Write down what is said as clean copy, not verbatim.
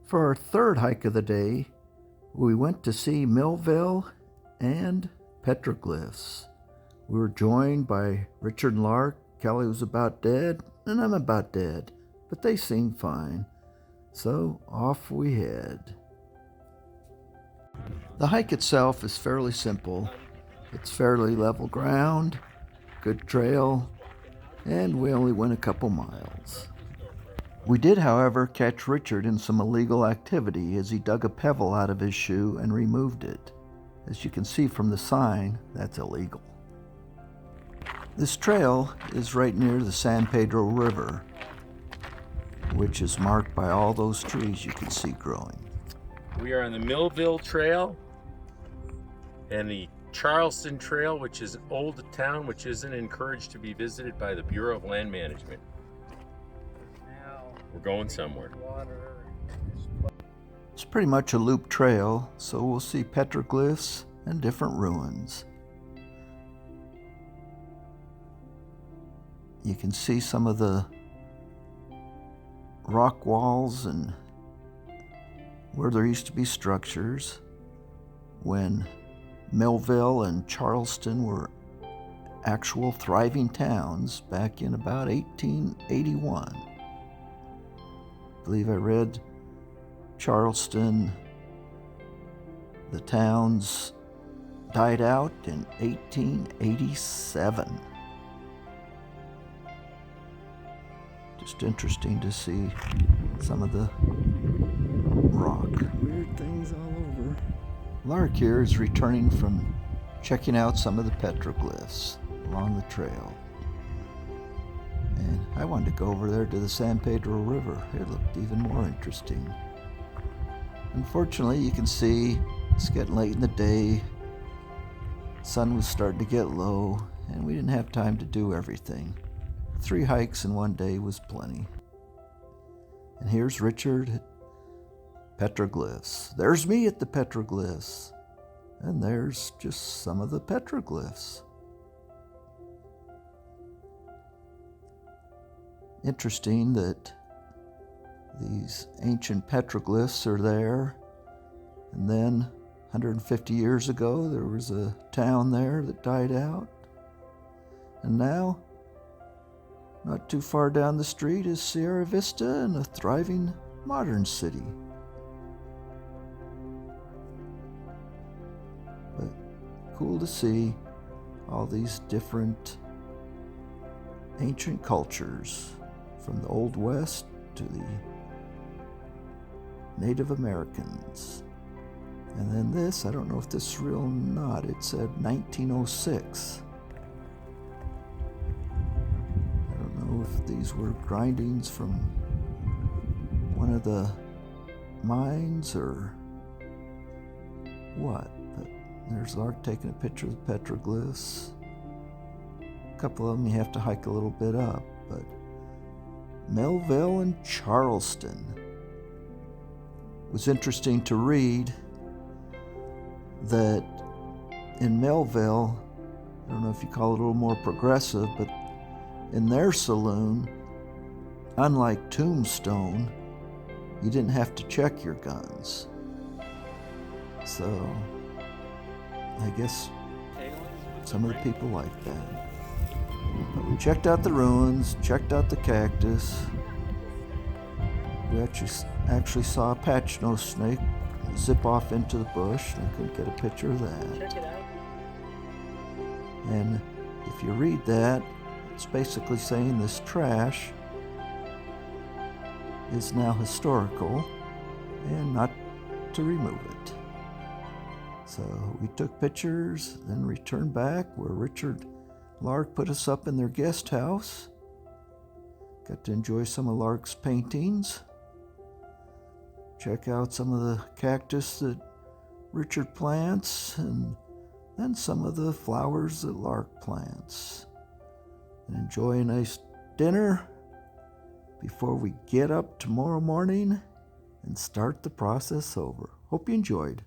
For our third hike of the day, we went to see Millville and Petroglyphs. We were joined by Richard and Lark. Kelly was about dead, and I'm about dead, but they seemed fine. So off we head. The hike itself is fairly simple. It's fairly level ground, good trail, and we only went a couple miles. We did, however, catch Richard in some illegal activity as he dug a pebble out of his shoe and removed it. As you can see from the sign, that's illegal. This trail is right near the San Pedro River, which is marked by all those trees you can see growing. We are on the Millville Trail and the Charleston Trail, which is an old town which isn't encouraged to be visited by the Bureau of Land Management. We're going somewhere. It's pretty much a loop trail, so we'll see petroglyphs and different ruins. You can see some of the rock walls and where there used to be structures when Millville and Charleston were actual thriving towns back in about 1881. I believe I read Charleston, the towns died out in 1887. Just interesting to see some of the rock. Weird things all over. Lark here is returning from checking out some of the petroglyphs along the trail. And I wanted to go over there to the San Pedro River. It looked even more interesting. Unfortunately, you can see it's getting late in the day. Sun was starting to get low, and we didn't have time to do everything. 3 hikes in one day was plenty. And here's Richard at Petroglyphs. There's me at the Petroglyphs. And there's just some of the petroglyphs. Interesting that these ancient petroglyphs are there. And then 150 years ago, there was a town there that died out. And now, not too far down the street is Sierra Vista and a thriving modern city. But cool to see all these different ancient cultures from the Old West to the Native Americans. And then this, I don't know if this is real or not, it said 1906. If these were grindings from one of the mines or what, but there's Lark taking a picture of the petroglyphs. A couple of them you have to hike a little bit up, but Millville and Charleston. It was interesting to read that in Millville, I don't know if you call it a little more progressive, but in their saloon, unlike Tombstone, you didn't have to check your guns. So, I guess some of the people like that. But we checked out the ruins, checked out the cactus. We actually saw a patch nose snake zip off into the bush. I couldn't get a picture of that. Check it out. And if you read that, it's basically saying this trash is now historical and not to remove it. So we took pictures, then returned back where Richard Lark put us up in their guest house. Got to enjoy some of Lark's paintings. Check out some of the cactus that Richard plants, and then some of the flowers that Lark plants. And enjoy a nice dinner before we get up tomorrow morning and start the process over. Hope you enjoyed.